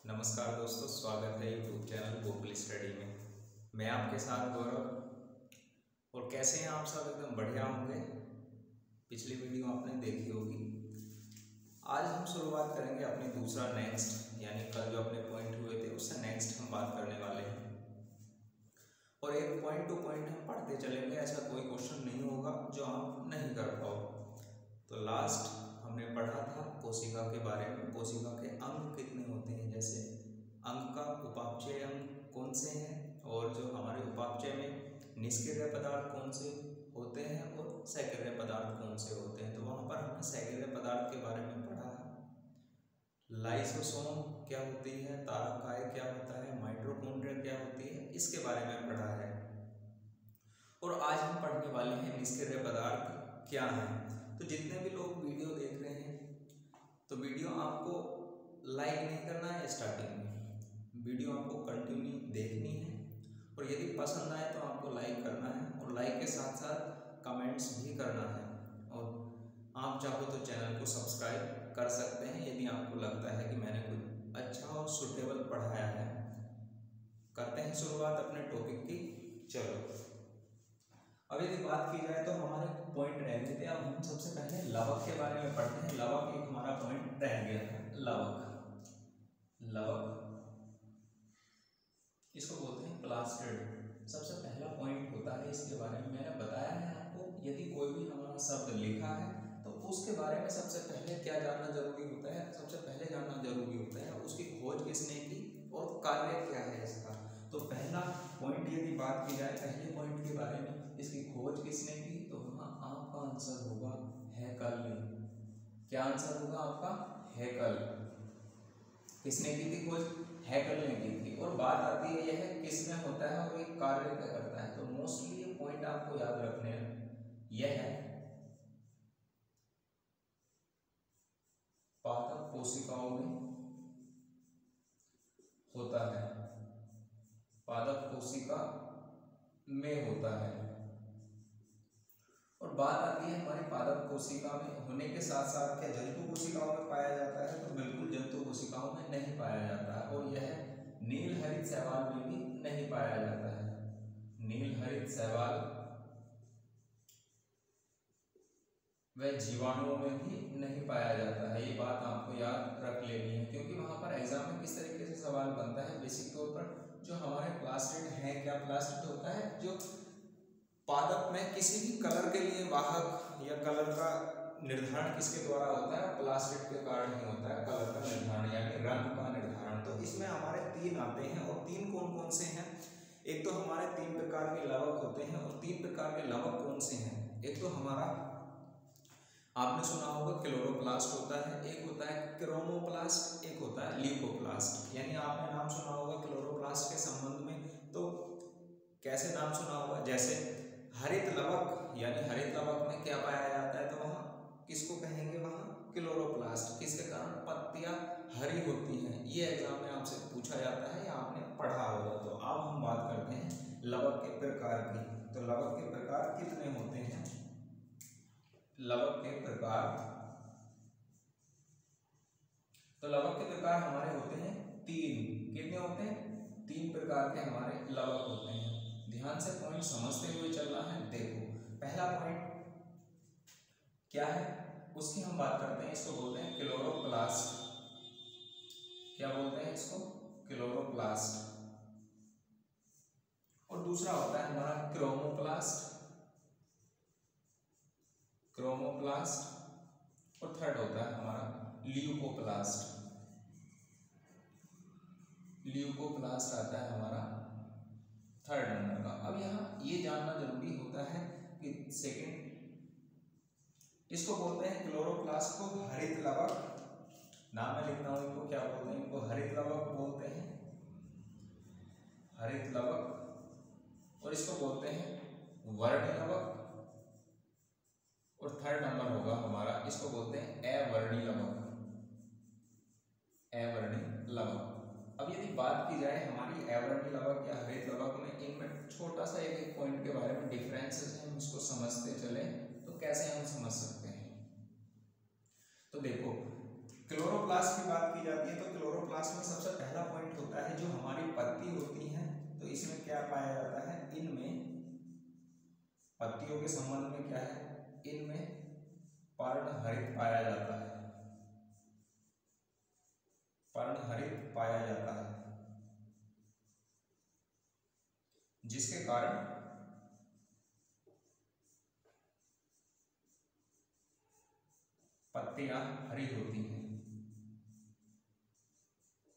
नमस्कार दोस्तों, स्वागत है यूट्यूब चैनल गोकुल स्टडी में। मैं आपके साथ गौरव। और कैसे हैं आप सब? एकदम बढ़िया होंगे। पिछली वीडियो आपने देखी होगी। आज हम शुरुआत करेंगे अपनी दूसरा नेक्स्ट, यानी कल जो अपने पॉइंट हुए थे उससे नेक्स्ट हम बात करने वाले हैं। और एक पॉइंट टू पॉइंट हम पढ़ते चलेंगे। ऐसा कोई क्वेश्चन नहीं होगा जो आप नहीं कर पाओ। तो लास्ट हमने पढ़ा था कोशिका के बारे में। कोशिका के अंग कितने होते हैं, जैसे अंग का उपापचय अंग कौन से हैं, और जो हमारे उपापचय में निष्क्रिय पदार्थ कौन से होते हैं और सक्रिय पदार्थ कौन से होते हैं। तो वहाँ पर हमने सक्रिय पदार्थ के बारे में पढ़ा है। लाइसोसोम क्या होती है, तारकाय क्या होता है, माइटोकॉन्ड्रिया क्या होती है, इसके बारे में पढ़ा है। और आज हम पढ़ने वाले हैं निष्क्रिय पदार्थ क्या हैं। तो जितने भी लोग वीडियो देख रहे हैं, तो वीडियो आपको लाइक नहीं करना है स्टार्टिंग में, वीडियो आपको कंटिन्यू देखनी है। और यदि पसंद आए तो आपको लाइक करना है, और लाइक के साथ साथ कमेंट्स भी करना है। और आप चाहो तो चैनल को सब्सक्राइब कर सकते हैं यदि आपको लगता है कि मैंने कुछ अच्छा और सुटेबल पढ़ाया है। करते हैं शुरुआत अपने टॉपिक की। चलो, अब यदि बात की जाए तो हमारे पॉइंट रह गए थे। अब हम सबसे पहले लवक के बारे में पढ़ते हैं। लवक एक हमारा पॉइंट रह गया था। लवक इसको बोलते हैं प्लास्टिड। सबसे पहला पॉइंट होता है इसके बारे में, मैंने बताया है आपको, यदि कोई भी हमारा शब्द लिखा है तो उसके बारे में सबसे पहले क्या जानना जरूरी होता है। सबसे पहले जानना जरूरी होता है उसकी खोज किसने की और कार्य क्या है इसका। तो पहला पॉइंट यदि बात की जाए पहले पॉइंट के बारे में, इसकी खोज किसने की, तो वहाँ आपका आंसर होगा हैकल ने। क्या आंसर होगा आपका? हैकल। किसने की थी खोज? हैकल ने की थी। और बात आती है यह किसमें होता है और ये कार्य क्या करता है। तो मोस्टली ये पॉइंट आपको याद रखने हैं। यह है पादप कोशिकाओं में होता है, पादप कोशिका में होता है। और बात आती है हमारे पादप कोशिका में होने के साथ साथ क्या जंतु कोशिकाओं में पाया जाता है, तो बिल्कुल जंतु कोशिकाओं में नहीं पाया जाता है। और यह नील हरित शैवाल में भी नहीं पाया जाता है। नील हरित शैवाल व जीवाणुओं में भी नहीं पाया जाता है। ये बात आपको याद रख लेनी है, क्योंकि वहां पर एग्जाम में किस तरीके से सवाल बनता है। बेसिक तौर पर जो हमारे प्लास्टिड है, क्या प्लास्टिड होता है जो पादप में किसी भी कलर के लिए वाहक या कलर का निर्धारण किसके द्वारा होता है, प्लास्टिड के कारण ही होता है कलर का निर्धारण, यानी रंग का निर्धारण। तो इसमें हमारे तीन आते हैं, और तीन कौन कौन से हैं। एक तो हमारे तीन प्रकार के लवक होते हैं, और तीन प्रकार के लवक कौन से हैं। एक तो हमारा आपने सुना होगा क्लोरोप्लास्ट होता है, एक होता है क्रोमोप्लास्ट, एक होता है ल्यूकोप्लास्ट। यानी आपने नाम सुना होगा क्लोरोप्लास्ट के संबंध में, तो कैसे नाम सुना होगा, जैसे हरित लवक, यानी हरित लवक में क्या पाया जाता है, तो वहाँ किसको कहेंगे, वहाँ क्लोरोप्लास्ट। किसके कारण? पत्तियां हरी होती हैं। ये एग्जाम में आपसे पूछा जाता है या आपने पढ़ा होगा। तो अब हम बात करते हैं लवक के प्रकार की। तो लवक के प्रकार कितने होते हैं? लवक के प्रकार, तो लवक के प्रकार हमारे होते हैं तीन। कितने होते हैं? तीन प्रकार के हमारे लवक होते हैं। ध्यान से पॉइंट समझते हुए चलना है। देखो, पहला पॉइंट क्या है उसकी हम बात करते हैं। इसको बोलते हैं क्लोरोप्लास्ट। क्या बोलते हैं इसको? क्लोरोप्लास्ट। और दूसरा होता है हमारा क्रोमोप्लास्ट, क्रोमोप्लास्ट। और थर्ड होता है हमारा ल्यूकोप्लास्ट। ल्यूकोप्लास्ट आता है हमारा थर्ड नंबर का। अब यहाँ ये जानना जरूरी होता है कि सेकंड, इसको बोलते हैं क्लोरोप्लास्ट को हरित लवक। नाम मैं लिखता हूं, इनको क्या बोलते हैं? इनको हरित लवक बोलते हैं, हरित लवक। और इसको बोलते हैं वर्णी लवक। और थर्ड नंबर होगा हमारा, इसको बोलते हैं अवर्णी लवक, अवर्णी लवक। अब यदि बात की जाए हमारी अवर्णी लवक या हरित लवक में, इनमें छोटा सा एक पॉइंट के बारे में डिफरेंसेस है, हम इसको समझते चले तो कैसे हम समझ सकते हैं। तो देखो, क्लोरोप्लास्ट की बात की जाती है तो क्लोरोप्लास्ट में सबसे पहला पत्तियों के संबंध में क्या है, इनमें पर्णहरित पाया जाता है, पर्णहरित पाया जाता है, जिसके कारण पत्तियां हरी होती हैं।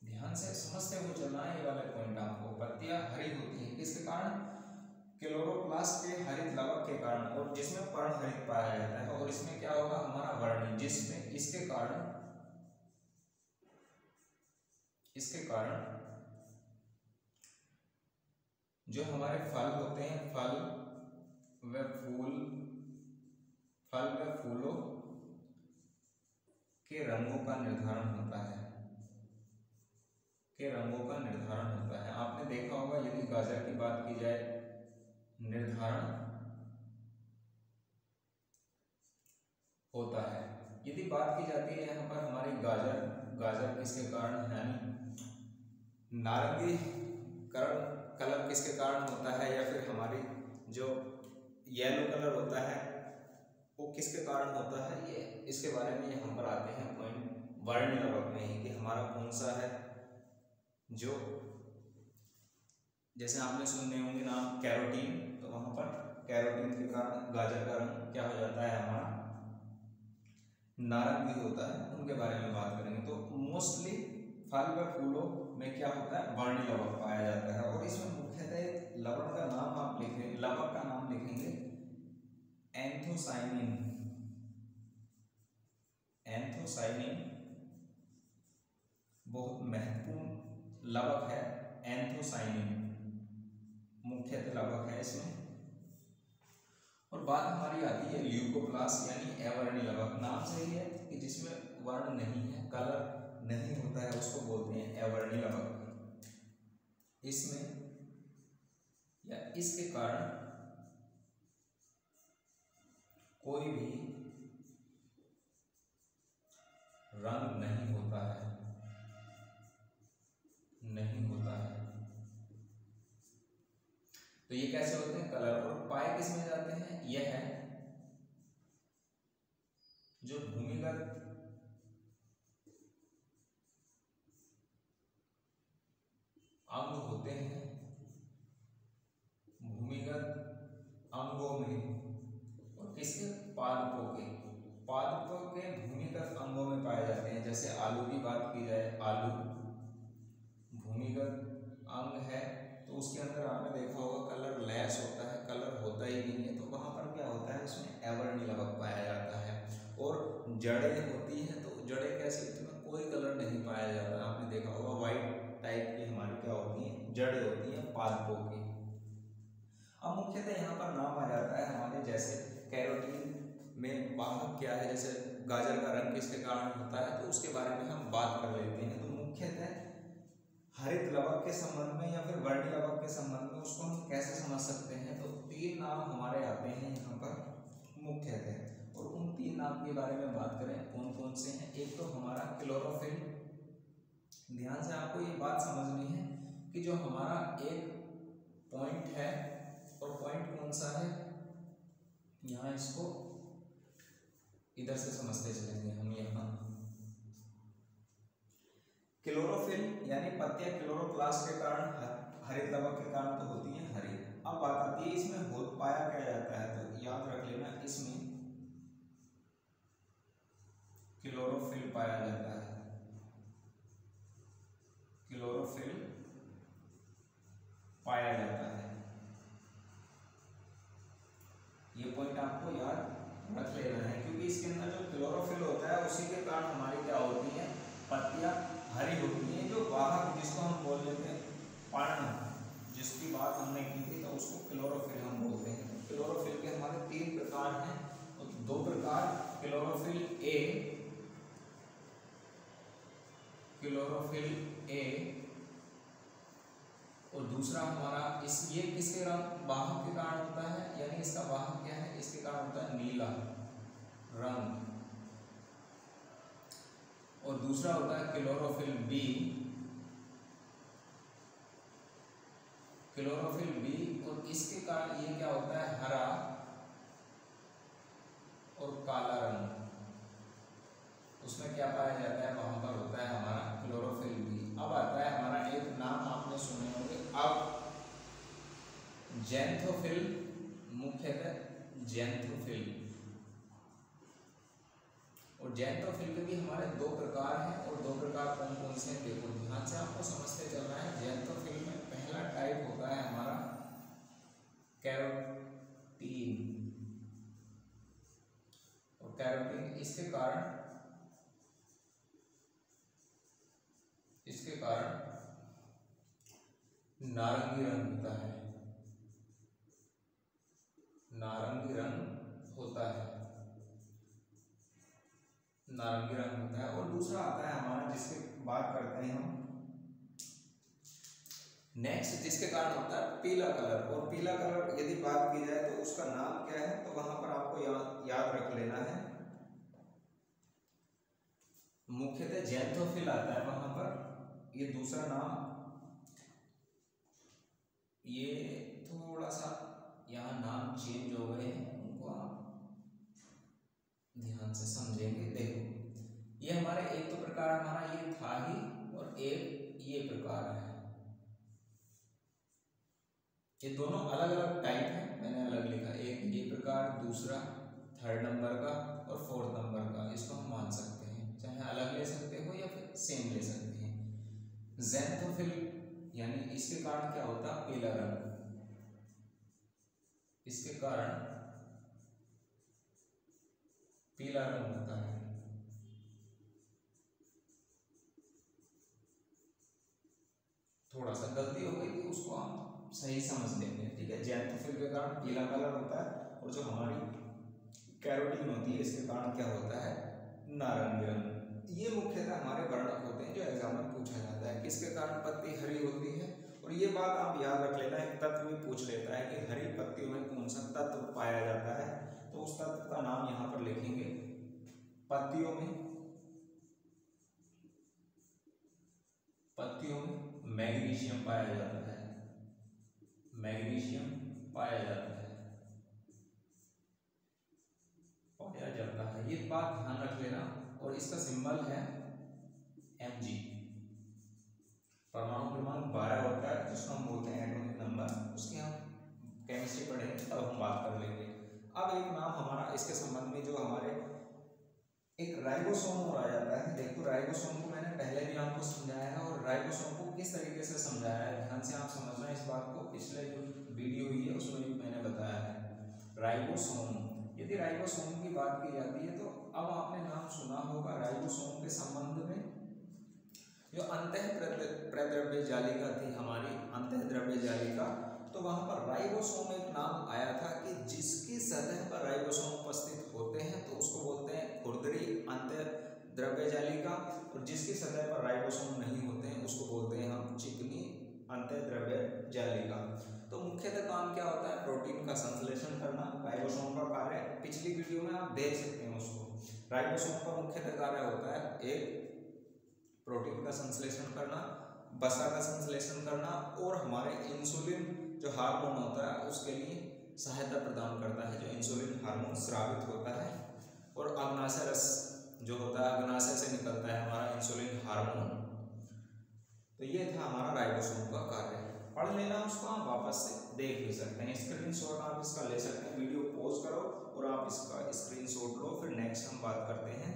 ध्यान से समझते हुए चलना है ये वाले पॉइंट आपको। पत्तियां हरी होती हैं किसके कारण, क्लोरोप्लास्ट के हरित लवक के कारण, और जिसमें पर्णहरित पाया जाता है। और इसमें क्या होगा, हमारा वर्णी, जिसमें इसके कारण जो हमारे फल होते हैं, फल व फूलों के रंगों का निर्धारण होता है, आपने देखा होगा यदि गाजर की बात की जाए, निर्धारण होता है। यदि बात की जाती है यहाँ पर हमारी गाजर किसके कारण, यानी नारंगी कलर किसके कारण होता है, या फिर हमारी जो येलो कलर होता है वो किसके कारण होता है, ये इसके बारे में यहाँ पर आते हैं पॉइंट वर्णीय लवक में ही, कि हमारा कौन सा है, जो जैसे आपने सुनने होंगे नाम कैरोटीन, तो वहां पर कैरोटीन के कारण गाजर का रंग क्या हो जाता है, हमारा नारंगी होता है, उनके बारे में बात करेंगे। तो मोस्टली फल व फूलों में क्या होता है, वर्णीय लवक पाया जाता है। और इसमें मुख्यतः लवक का नाम आप लिखेंगे, लवक का नाम लिखेंगे एंथोसाइनिन। एंथोसाइनिन बहुत महत्वपूर्ण लवक है, एंथोसाइनिन मुख्यतः लवक है इसमें। और बात हमारी आती है ल्यूकोप्लास्ट यानी अवर्णीय लवक। नाम से ही है कि जिसमें वर्ण नहीं है, कलर नहीं होता है, उसको बोलते हैं अवर्णीय लवक। इसमें या इसके कारण कोई भी रंग नहीं होता है, तो ये कैसे होते हैं, कलर। और पाए किस में जाते हैं, यह है जो भूमिगत अंग होते हैं, भूमिगत अंगों में, और किसके, पादपों के भूमिगत अंगों में पाए जाते हैं। जैसे आलू की बात की जाए, आलू भूमिगत अंग है, तो उसके अंदर आपने देखा होगा कलर लेस होता है, कलर होता ही नहीं है, तो वहां पर क्या होता है, उसमें अवर्णीय लवक पाया जाता है। और जड़ें होती हैं, तो जड़ें कैसी होती हैं, कोई कलर नहीं पाया जाता, आपने देखा होगा व्हाइट टाइप की हमारी क्या होती हैं, जड़ें होती हैं पादपों की। अब मुख्यतः यहाँ पर नाम आ जाता है हमारे, जैसे कैरोटीन में वाहक क्या है, जैसे गाजर का रंग किसके कारण होता है, तो उसके बारे में हम बात कर लेते हैं। तो मुख्यतः हरित लवक के संबंध में या फिर वर्णीय लवक के संबंध में उसको हम कैसे समझ सकते हैं, तो 3 नाम हमारे आते हैं यहाँ पर मुख्यतः, और उन 3 नाम के बारे में बात करें कौन कौन से हैं। एक तो हमारा क्लोरोफिल। ध्यान से आपको ये बात समझनी है कि जो हमारा एक पॉइंट है, और पॉइंट कौन सा है, यहाँ इसको इधर से समझते चलेंगे हम। यहाँ क्लोरोफिल यानी पत्तियां क्लोरोप्लास्ट के कारण, हरित लवक के कारण तो होती हैं हरी। अब बात आती है इसमें हो पाया क्या जाता है, तो याद रख लेना इसमें क्लोरोफिल पाया जाता है, क्लोरोफिल पाया जाता है। ये पॉइंट आपको याद रख लेना है, क्योंकि इसके अंदर जो क्लोरोफिल होता है उसी के कारण हमारी क्या होती है, पत्तियां हरी होती हैं। जो वाहक जिसको हम बोल लेते हैं पर्ण, जिसकी बात हमने की थी, तो उसको क्लोरोफिल हम बोलते हैं। क्लोरोफिल के हमारे 3 प्रकार हैं, और 2 प्रकार क्लोरोफिल ए, और दूसरा हमारा ये किसके वाहक के कारण होता है, यानी इसका वाहक क्या है, इसके कारण होता है नीला रंग। और दूसरा होता है क्लोरोफिल बी, और इसके कारण ये क्या होता है, हरा ज़ैंथोफिल मुख्यतः ज़ैंथोफिल, और ज़ैंथोफिल के भी हमारे दो प्रकार हैं, और दो प्रकार कौन कौन से हैं देखो ध्यान से आपको समझते चलना है। ज़ैंथोफिल में पहला टाइप होता है हमारा कैरोटीन, और कैरोटीन इसके कारण नारंगी रंग होता है, नारंगी रंग होता है, नारंगी रंग होता है। और दूसरा आता है हमारा जिसके बात करते हैं हम नेक्स्ट, जिसके कारण होता है पीला कलर। और पीला कलर यदि बात की जाए तो उसका नाम क्या है, तो वहां पर आपको याद रख लेना है, मुख्यतः ज़ैंथोफिल आता है वहां पर। ये दूसरा नाम, ये थोड़ा सा यहाँ नाम चेंज हो गए हैं, उनको आप ध्यान से समझेंगे। देखो ये हमारे एक तो प्रकार हमारा ये था ही, और एक ये प्रकार है, ये दोनों अलग अलग टाइप है, मैंने अलग लिखा, एक ये प्रकार, दूसरा थर्ड नंबर का और फोर्थ नंबर का। इसको हम मान सकते हैं, चाहे अलग ले सकते हो या फिर सेम ले सकते हैं। ज़ैंथोफिल यानी इसके कारण क्या होता है पीला रंग, इसके कारण पीला रंग होता है। थोड़ा सा गलती हो गई थी, उसको हम सही समझ लेंगे, ठीक है। ज़ैंथोफिल के कारण पीला कलर होता है, और जो हमारी कैरोटीन होती है इसके कारण क्या होता है नारंगी रंग। ये मुख्यतः हमारे वर्णक होते हैं जो एग्जाम में पूछा जाता है, किसके कारण पत्ती हरी होती है। और ये बात आप याद रख लेना, एक तत्व भी पूछ लेता है कि हरी पत्तियों में कौन सा तत्व पाया जाता है, तो उस तत्व का नाम यहाँ पर लिखेंगे। पत्तियों में मैग्नीशियम पाया जाता है, मैग्नीशियम पाया जाता है, ये बात ध्यान रख लेना। और इसका सिंबल है Mg। परमाणु क्रमांक 12 होता है, जिसको हम बोलते हैं एटॉमिक नंबर, उसकी हम केमिस्ट्री पढ़ेंगे तब हम बात कर लेंगे। अब एक नाम हमारा इसके संबंध में जो हमारे एक राइबोसोम और आ जाता है। देखो राइबोसोम को मैंने पहले भी आपको समझाया है, और राइबोसोम को किस तरीके से समझाया है ध्यान से आप समझना इस बात को। पिछले जो वीडियो हुई है उसमें भी मैंने बताया है राइबोसोम। यदि राइबोसोम की बात की जाती है तो अब आपने नाम सुना होगा राइबोसोम के संबंध में, जो अंतः प्रद्रव्य जालिका थी हमारी, अंतः द्रव्य जालिका, तो वहां पर राइबोसोम एक नाम आया था कि जिसकी सतह पर राइबोसोम उपस्थित होते हैं तो उसको बोलते हैं खुरदरी अंतः द्रव्य जालिका, और जिसकी सतह पर राइबोसोम नहीं होते हैं उसको बोलते हैं हम चिकनी अंतः द्रव्य जालिका। तो मुख्यतः काम क्या होता है प्रोटीन का संश्लेषण करना, राइबोसोम का कार्य पिछली वीडियो में आप देख सकते हैं उसको। राइबोसोम का मुख्यतः कार्य होता है एक प्रोटीन का संश्लेषण करना, वसा का संश्लेषण करना, और हमारे इंसुलिन जो हार्मोन होता है उसके लिए सहायता प्रदान करता है, जो इंसुलिन हार्मोन स्रावित होता है। और अग्नाशय रस जो होता है, अग्नाशय से निकलता है हमारा इंसुलिन हार्मोन। तो ये था हमारा राइबोसोम का कार्य, पढ़ लेना उसको, आप वापस से देख भी सकते हैं, स्क्रीनशॉट आप इसका ले सकते हैं। वीडियो पॉज करो और आप इसका स्क्रीनशॉट लो, फिर नेक्स्ट हम बात करते हैं।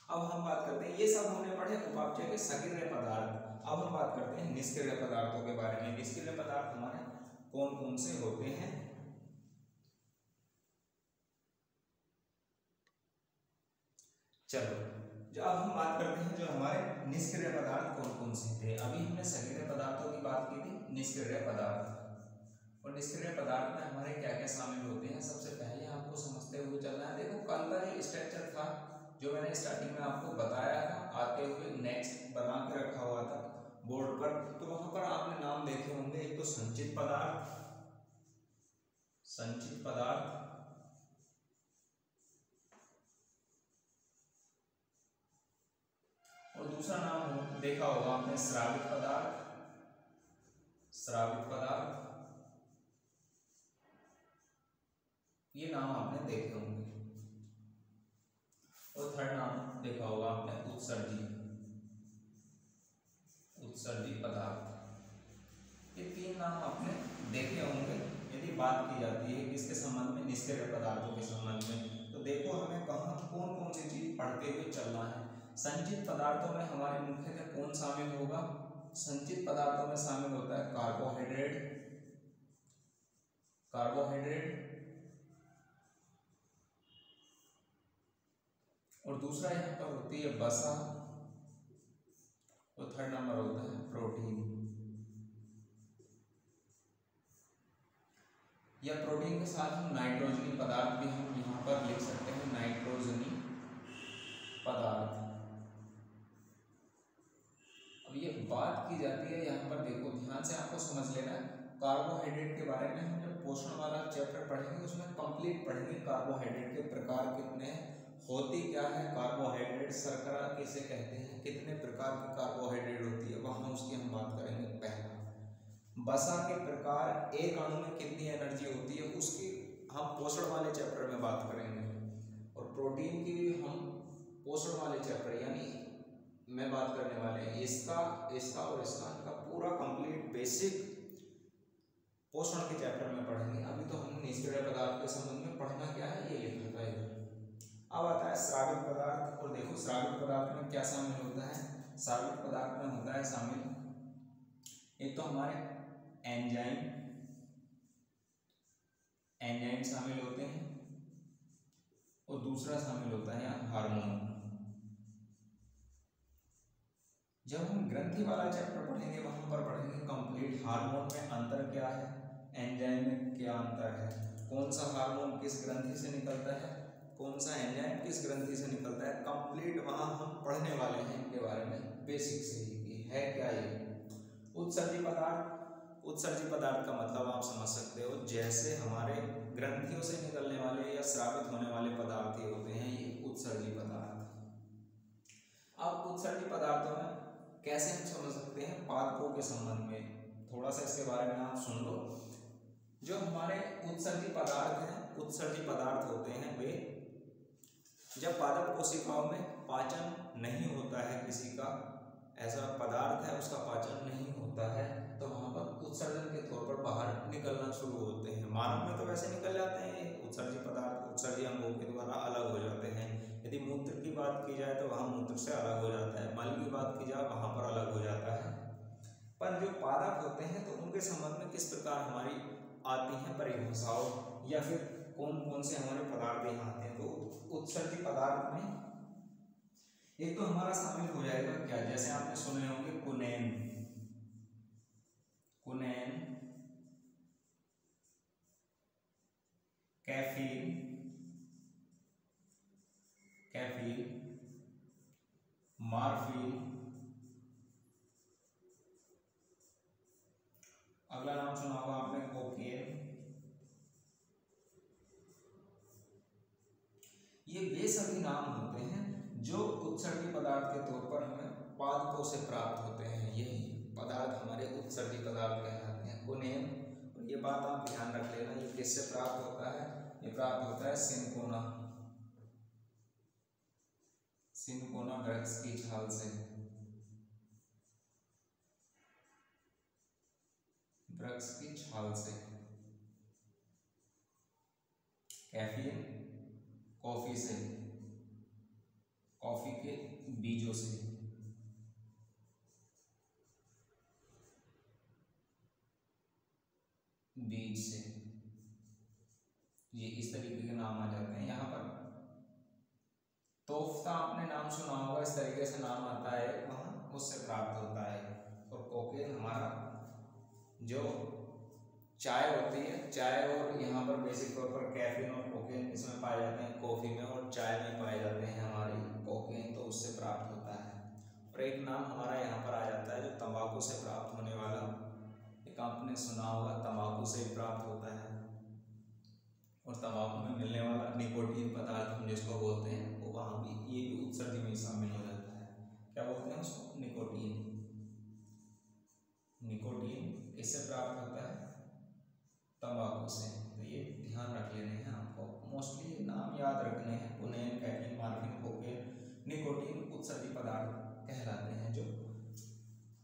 अब हम बात करते हैं, ये सब हमने पढ़े उपापचय के सक्रिय पदार्थ। अब हम बात करते हैं निष्क्रिय पदार्थों के बारे में। निष्क्रिय पदार्थ हमारे कौन कौन से होते हैं। चलो जो अब हम बात करते हैं जो हमारे निष्क्रिय पदार्थ कौन कौन से थे। अभी हमने सक्रिय पदार्थों की बात की थी, निष्क्रिय पदार्थ। और निष्क्रिय पदार्थ में हमारे क्या क्या शामिल होते हैं, सबसे पहले आपको समझते हुए चलना है। देखो कल का जो स्ट्रक्चर था जो मैंने स्टार्टिंग में आपको बताया था, आते हुए नेक्स्ट बना के रखा हुआ था बोर्ड पर, तो वहां पर आपने नाम देखे होंगे। एक तो संचित पदार्थ, संचित पदार्थ, और दूसरा नाम देखा होगा आपने स्रावित पदार्थ, स्रावित पदार्थ, ये नाम आपने देखे होंगे। और थर्ड नाम देखा होगा आपने उत्सर्जी, उत्सर्जी पदार्थ। ये तीन नाम आपने देखे होंगे, बात की जाती है किसके संबंध में, निष्क्रिय पदार्थों के संबंध में। तो देखो हमें कहाँ कौन कौन सी चीज पढ़ते हुए चलना है। संचित पदार्थों में हमारे मुख्यतः कौन शामिल होगा, संचित पदार्थों में शामिल होता है कार्बोहाइड्रेट, और दूसरा यहाँ पर होती है वसा, और थर्ड नंबर होता है प्रोटीन। या प्रोटीन के साथ हम नाइट्रोजनी पदार्थ भी हम यहाँ पर लिख सकते हैं, नाइट्रोजनी पदार्थ। अब ये बात की जाती है यहाँ पर, देखो ध्यान से आपको समझ लेना है। कार्बोहाइड्रेट के बारे में हम जब पोषण वाला चैप्टर पढ़ेंगे उसमें कंप्लीट पढ़ेंगे कार्बोहाइड्रेट के प्रकार कितने हैं, होती क्या है कार्बोहाइड्रेट, शर्करा किसे कहते हैं, कितने प्रकार की कार्बोहाइड्रेट होती है, वहां उसकी हम बात करेंगे। पहला वसा के प्रकार, एक अणु में कितनी एनर्जी होती है, उसकी हम पोषण वाले चैप्टर में बात करेंगे। और प्रोटीन की भी हम पोषण वाले चैप्टर यानी में बात करने वाले हैं। इसका और इसका पूरा कंप्लीट बेसिक पोषण के चैप्टर में पढ़ेंगे। अभी तो हम निष्क्रिय पदार्थ के संबंध में पढ़ना क्या है ये लिखा था इधर। अब आता है स्रावित पदार्थ, और देखो स्रावित पदार्थ में क्या शामिल होता है, स्रावित पदार्थ में होता है शामिल एक तो हमारे एंजाइम शामिल होते हैं, और दूसरा शामिल होता है हार्मोन। जब हम ग्रंथि वाला चैप्टर पढ़ेंगे वहां पर पढ़ेंगे कंप्लीट हार्मोन में अंतर क्या है, एंजाइम में क्या अंतर है, कौन सा हार्मोन किस ग्रंथि से निकलता है, कौन सा एंजाइम किस ग्रंथि से निकलता है, कंप्लीट वहां हम पढ़ने वाले हैं इनके बारे में बेसिक से ही है क्या ये। उत्सर्जी पदार्थ, उत्सर्जी पदार्थ का मतलब आप समझ सकते हो, जैसे हमारे ग्रंथियों से निकलने वाले या स्रावित होने वाले पदार्थ ही होते हैं ये उत्सर्जी पदार्थ। अब उत्सर्जी पदार्थों में कैसे हम समझ सकते हैं, पादपों के संबंध में थोड़ा सा इसके बारे में आप सुन लो। जो हमारे उत्सर्जी पदार्थ हैं, उत्सर्जी पदार्थ होते हैं वे जब पादप कोशिकाओं में पाचन नहीं होता है, किसी का ऐसा पदार्थ है उसका पाचन नहीं होता है, तो वहां पर उत्सर्जन के तौर पर बाहर निकलना शुरू होते हैं। मानव में तो वैसे निकल जाते हैं उत्सर्जी पदार्थ, उत्सर्जी अंगों के द्वारा अलग हो जाते हैं। यदि मूत्र की बात की जाए तो वहाँ मूत्र से अलग हो जाता है, मल की बात की जाए वहाँ पर अलग हो जाता है। पर जो पादप होते हैं तो उनके संबंध में किस प्रकार हमारी आती हैं परिभाषाओं, या फिर कौन कौन से हमारे पदार्थ यहाँ आते हैं। तो उत्सर्जी पदार्थ में एक तो हमारा शामिल हो जाएगा क्या, जैसे आपने सुने होंगे कुनैन, कैफीन, मॉर्फिन, अगला नाम सुना होगा आपने कोकेन। ये वे सभी नाम होते हैं जो उत्सर्जी पदार्थ के तौर पर हमें पादपों से प्राप्त होते हैं। यही पदार्थ हमारे उत्सर्जी पदार्थ कहलाते हैं, कुनैन। और ये बात आप ध्यान रख लेना, ये किससे प्राप्त होता है, ये प्राप्त होता है सिनकोना वृक्ष की छाल से, वृक्ष की छाल से। कैफीन कॉफी से, कॉफी के बीजों से। बीज से ये इस तरीके के नाम आ जाते हैं। यहाँ पर तोफ्ता आपने नाम सुना होगा, इस तरीके से नाम आता है वहाँ, उससे प्राप्त होता है। और कोकेन हमारा जो चाय होती है, चाय और यहाँ पर बेसिक तौर पर कैफीन और कोकेन इसमें पाए जाते हैं, कॉफ़ी में और चाय में पाए जाते हैं हमारी कोकेन, तो उससे प्राप्त होता है। और एक नाम हमारा यहाँ पर आ जाता है जो तंबाकू से प्राप्त होने वाला, एक आपने सुना होगा तंबाकू से प्राप्त होता है। और तंबाकू में मिलने वाला निकोटीन पदार्थ हम जिसको बोलते हैं, वो वहाँ भी ये भी उत्सर्जी में शामिल हो जाता है। क्या बोलते हैं उसको, निकोटीन। निकोटीन किससे प्राप्त होता है, तंबाकू से। तो ये ध्यान रख लेने हैं आपको, मोस्टली नाम याद रखने हैं, कुनैन, कैफीन, मॉर्फिन, कोकेन, निकोटीन उत्सर्जी पदार्थ कहलाते हैं जो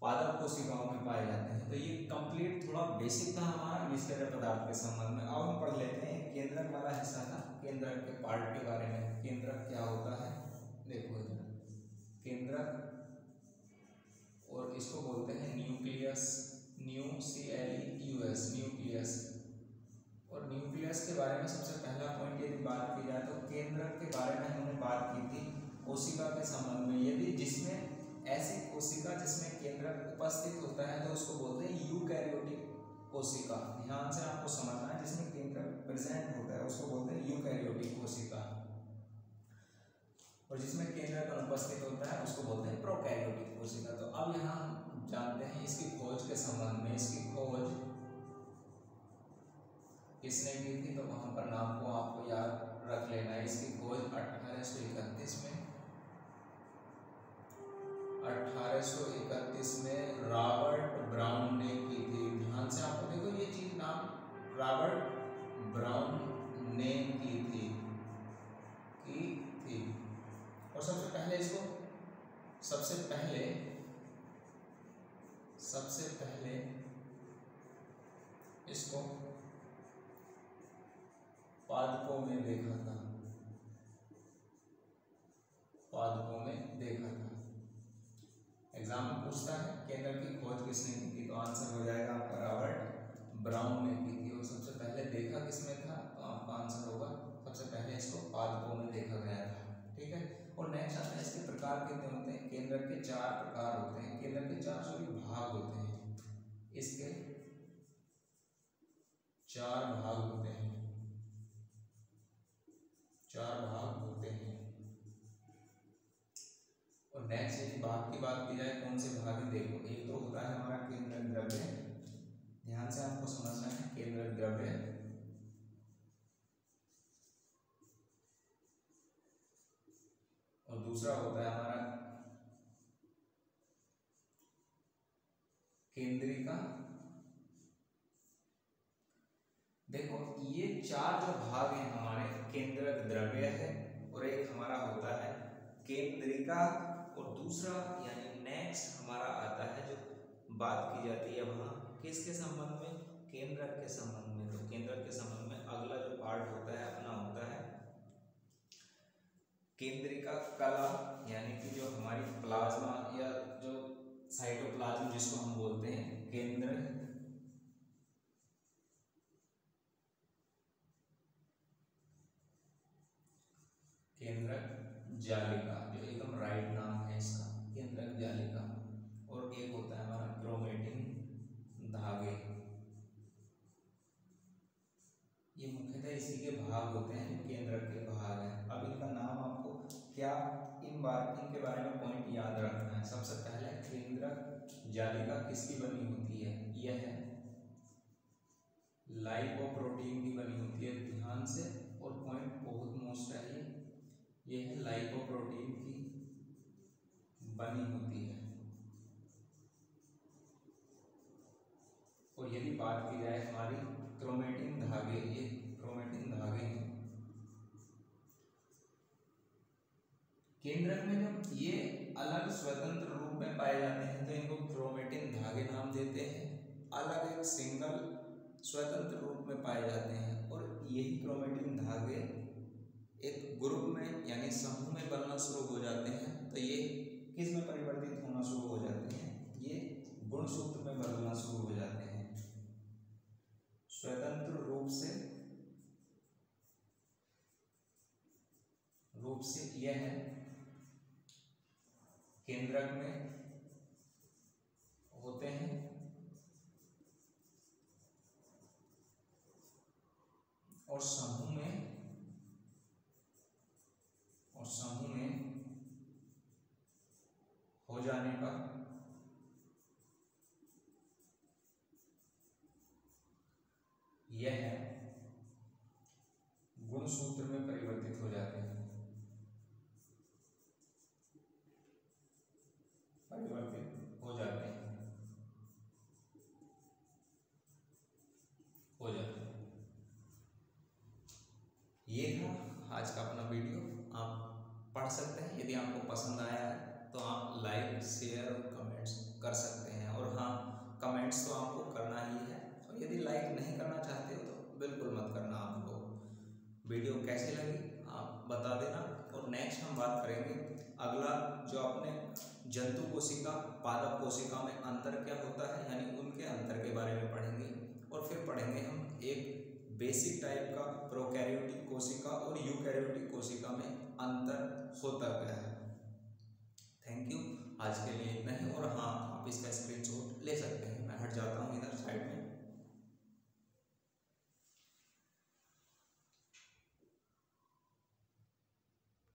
पादप कोशिकाओं में पाए जाते हैं। तो ये कंप्लीट थोड़ा बेसिक था हमारा निष्क्रिय पदार्थ के संबंध में। अब हम पढ़ लेते हैं केंद्रक वाला हिस्सा था, केंद्रक के पार्ट के बारे में। केंद्रक क्या होता है, देखो इधर केंद्रक, और इसको बोलते हैं न्यूक्लियस, NuCLEUS, न्यूक्लियस। और न्यूक्लियस के बारे में सबसे पहला पॉइंट यदि बात की जाए तो केंद्रक के बारे में हमने बात की थी कोशिका के संबंध में। यदि जिसमें ऐसी कोशिका जिसमें केंद्रक उपस्थित होता है तो उसको बोलते हैं यूकैरियोटिक कोशिका। ध्यान से आपको समझना है, जिसमें केंद्रक प्रेजेंट होता है उसको बोलते हैं यूकैरियोटिक कोशिका, और जिसमें केंद्रक अनुपस्थित होता है उसको बोलते हैं प्रोकैरियोटिक कोशिका। तो अब यहाँ हम जानते हैं इसकी खोज के संबंध में। इसकी खोज किसने की थी, तो वहां पर नाम को आपको याद रख लेना है। इसकी खोज 1831 में रॉबर्ट ब्राउन ने की थी। ध्यान से आपको देखो ये चीज नाम रॉबर्ट ब्राउन ने की थी और सबसे पहले इसको पादपों में देखा था। एग्जाम में पूछता है केंद्रक की खोज किसने की थी, तो आंसर हो जाएगा आपका रॉबर्ट ब्राउन ने की थी। और सबसे पहले देखा किसमें था, तो आपका आंसर होगा सबसे पहले इसको पादपों में देखा गया था। ठीक है। और नेक्स्ट आता है इसके प्रकार कितने होते हैं। केंद्रक के 4 प्रकार होते हैं। केंद्रक के 4 भाग होते हैं। इसके 4 भाग होते हैं। और नेक्स्ट यदि भाग की बात की जाए कौन से भाग हैं, देखो एक तो होता है हमारा केंद्रक द्रव्य। ध्यान से आपको समझना है केंद्रक द्रव्य। और दूसरा होता है हमारा केंद्रिका। देखो ये 4 जो भाग हैं हमारे, केंद्रक द्रव्य है, और एक हमारा होता है केंद्रिका, और दूसरा यानी नेक्स्ट हमारा आता है जो बात की जाती है वहाँ किसके संबंध में, केंद्रक के संबंध में। तो केंद्रक के संबंध में अगला जो पार्ट होता है अपना होता है केंद्रिका कला, यानी कि जो हमारी प्लाज्मा या जो साइटोप्लाज्म जिसको हम बोलते हैं केंद्रक जालिका, जो एकदम राइट नाम है इसका, केंद्रक जालिका। और एक होता है हमारा क्रोमेटिन धागे। ये मुख्यतः इसी के भाग होते हैं जो केंद्रक के भाग हैं। अब इनका नाम आपको क्या इनके बारे में पॉइंट याद रखना है। सबसे पहले केंद्रक जालिका किसकी बनी होती है, यह है लाइपोप्रोटीन की बनी होती है। ध्यान से, और पॉइंट बहुत मोस्ट है ये है लाइपोप्रोटीन की बनी होती है। और यदि बात की जाए हमारी क्रोमेटिन धागे, ये क्रोमेटिन धागे हैं केंद्रक में। जब ये अलग स्वतंत्र रूप में पाए जाते हैं तो इनको क्रोमेटिन धागे नाम देते हैं। अलग एक सिंगल स्वतंत्र रूप में पाए जाते हैं, और यही क्रोमेटिन धागे एक ग्रुप में यानी समूह में बनना शुरू हो जाते हैं। तो ये किस में परिवर्तित होना शुरू हो जाते हैं, ये गुणसूत्र में बदलना शुरू हो जाते हैं। स्वतंत्र रूप से यह है केंद्रक में होते हैं, और समूह में हो जाने पर यह गुणसूत्र में परिवर्तित हो जाते हैं। मत करना आप लोग। वीडियो कैसी लगी आप बता देना। और नेक्स्ट हम बात करेंगे अगला, जो अपने जंतु कोशिका पादप कोशिका में अंतर क्या होता है, यानी उनके अंतर के बारे में पढ़ेंगे। और फिर पढ़ेंगे हम एक बेसिक टाइप का प्रोकैरियोटिक कोशिका और यूकैरियोटिक कोशिका में अंतर होता क्या है। थैंक यू, आज के लिए इतना ही। और हाँ, आप इसका स्क्रीनशॉट ले सकते हैं। मैं हट जाता हूँ इधर साइड में।